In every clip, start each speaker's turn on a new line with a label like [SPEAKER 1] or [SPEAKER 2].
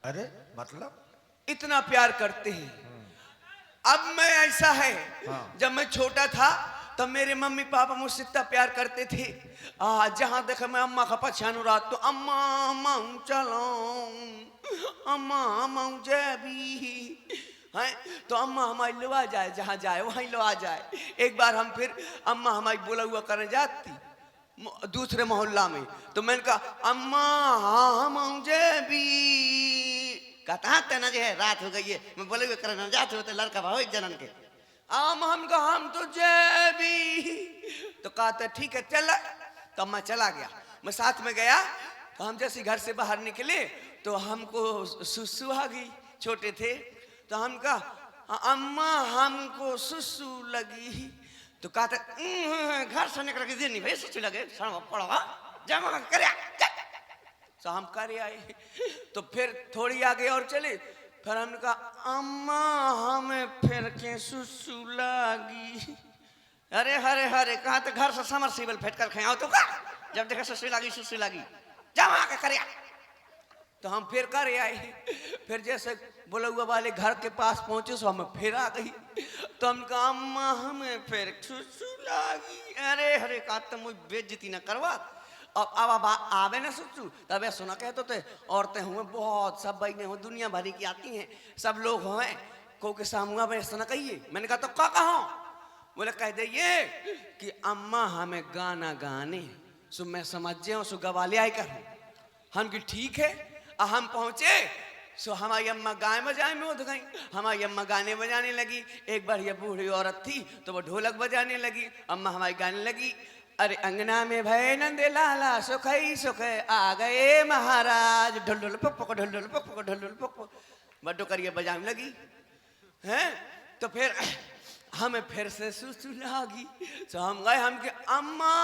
[SPEAKER 1] अरे मतलब
[SPEAKER 2] इतना प्यार करते हैं। अब मैं ऐसा है, जब मैं छोटा था तब मेरे मम्मी पापा मुझसे इतना प्यार करते थे। जहां देखे मैं अम्मा का पछानू रात तो अम्मा अम्मा चलो, अम्मा अम्मा जबी है तो अम्मा हमारी लो आ जाए, जहां जाए वहीं लो आ जाए। एक बार हम फिर अम्मा हमारी बोला हुआ करने जाती दूसरे मोहल्ला में, तो मैंने कहा अम्मा हाँ हम जबी कहता तेना जो है रात हो गई है, मैं बोले हुए करने जाते होते लड़का भाव एक जनन के हम का हम तो जबी तो कहते ठीक है चल। तो मैं चला गया, मैं साथ में गया। तो हम जैसे घर से बाहर निकले तो हमको सुसु आ गई, छोटे थे। तो हम कहा अम्मा हमको सुसु लगी। तो कहते घर से निकल के दिन नहीं भाई सुसु लगे पड़ो जमा कर। तो हम कर आए। तो फिर थोड़ी आगे और चले, फिर हमने कहा अम्मा हमें फिर के सुसु लगी। अरे हरे हरे कहा तो घर से समर सीबल फेंट कर खाओ तो का जब देखा सुसु लगी जमा के कर। तो हम फिर कर आए। फिर जैसे बोला हुआ वाले घर के पास पहुंचे तो हमें फिर आ गई। तो हम कहा अम्मा हमें फिर सुसु लगी। अरे हरे कहा तो मुझे बेइज्जती न करवा। अब आवे ना सुसु तब सुना कहते थे औरतें हुए बहुत सब बहने हो दुनिया भरी की आती हैं, सब लोग हुए को के सामूंगा में सुना कहिए। मैंने कहा तो क्या कहो? बोले कह दे ये कि अम्मा हमें गाना गाने सो मैं समझ जाऊं सो गवाले आए कर हम कि ठीक है। हम पहुंचे सो हमारी अम्मा गाय बजाए में उठ गई। हमारी अम्मा गाने बजाने लगी। एक बार ये बूढ़ी औरत थी तो वो ढोलक बजाने लगी, अम्मा हमारी गाने लगी। अरे अंगना में भय नंदे लाला सुखई सुख आ गए महाराज ढोल ढोल पक ढोल ढोल पक ढोल ढोल पक बड्डो करिए बजाने लगी हैं। तो फिर हमें फिर से सुसु लगी। तो हम गए हम के अम्मा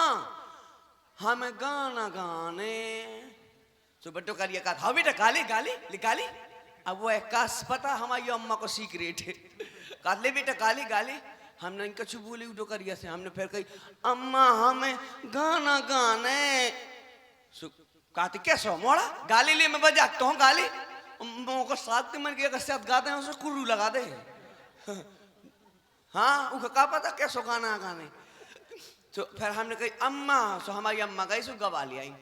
[SPEAKER 2] हमें गाना गाने। तो बड्डो करिए कहा था बेटा गाली गाली निकाली। अब वो एक पता हमारी अम्मा को सीक्रेट है। कहा ले बेटा गाली गाली। हमने कछु बोली उठो करिया से हमने फिर कही अम्मा हमें गाना गाने। कहते कैसे मोड़ा गाली ले मैं बजाता हूँ गाली को साथ के मन के साथ गाते हैं उसे कुर्रू लगा दे। हाँ उसका क्या पता कैसो गाना गाने। तो फिर हमने कही अम्मा सो हमारी अम्मा गई सो गवा ले आई।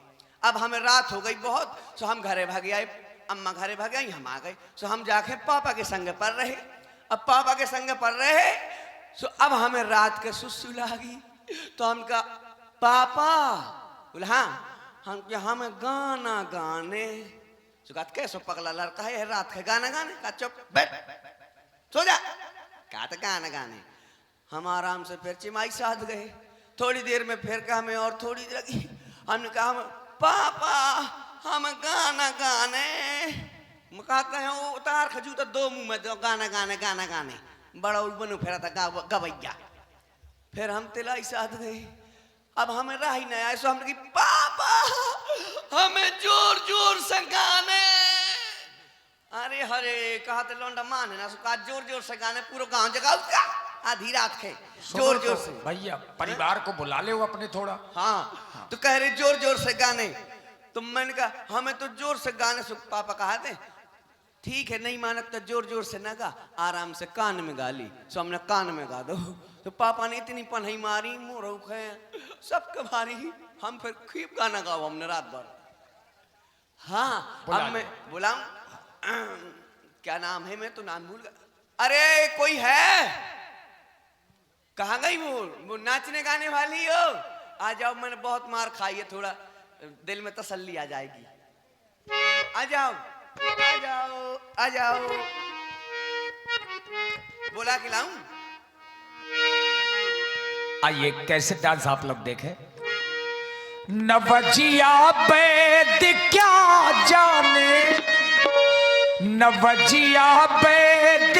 [SPEAKER 2] अब हमें रात हो गई बहुत सो हम घरे भाग आए। अम्मा घरे भाग आई हम आ गए। सो हम जाके पापा के संग पढ़ रहे। अब पापा के संग पढ़ रहे सो अब हमें रात के सुसु लगी। तो हम कहा पापा बोले हाँ हम क्या हमें गाना गाने। सो कहा कैसो पगला लड़का है रात के गाना गाने। कहा चुप बैठ सो जा। कहा तो गाना गाने। हम आराम से फिर चिमाई साध गए। थोड़ी देर में फिर कहा हमें और थोड़ी लगी। हमने कहा हम पापा हम गाना गाने। कहते हैं वो उतार खजू तो दो मुंह में दो गाना गाने गाना गाने बड़ा बनू फेरा था गवैया। फिर हम तिलाई साध गए। अब हमें रहा ही नहीं आया सो हमने कहा पापा हमें जोर जोर से गाने। अरे हरे कहा तो लौंडा माने ना सो कहा जोर जोर से गाने पूरा गांव जगा उसका आधी रात के जोर जोर से।
[SPEAKER 1] भैया परिवार को बुला ले वो अपने थोड़ा।
[SPEAKER 2] हाँ तो कह रहे जोर जोर से गाने। तो मैंने कहा हमें तो जोर से गाने सो पापा कहा थे ठीक है नहीं मानत तो जोर जोर से ना गा आराम से कान में गा ली। सो हमने कान में गा दो। तो पापा ने इतनी पढ़ाई मारी मोरौख है सबके मारी। हम फिर खूब गाना गाओ हमने रात भर। हाँ अब मैं बुलाऊं क्या नाम है मैं तो नाम भूल गया। अरे कोई है कहाँ गई वो नाचने गाने वाली हो आ जाओ। मैंने बहुत मार खाई है थोड़ा दिल में तसल्ली आ जाएगी। आ जाओ आ जाओ आ जाओ। बोला कि लाऊं।
[SPEAKER 1] आइए कैसे डांस आप लोग देखें। नवजिया वैद क्या जाने नवजिया वैद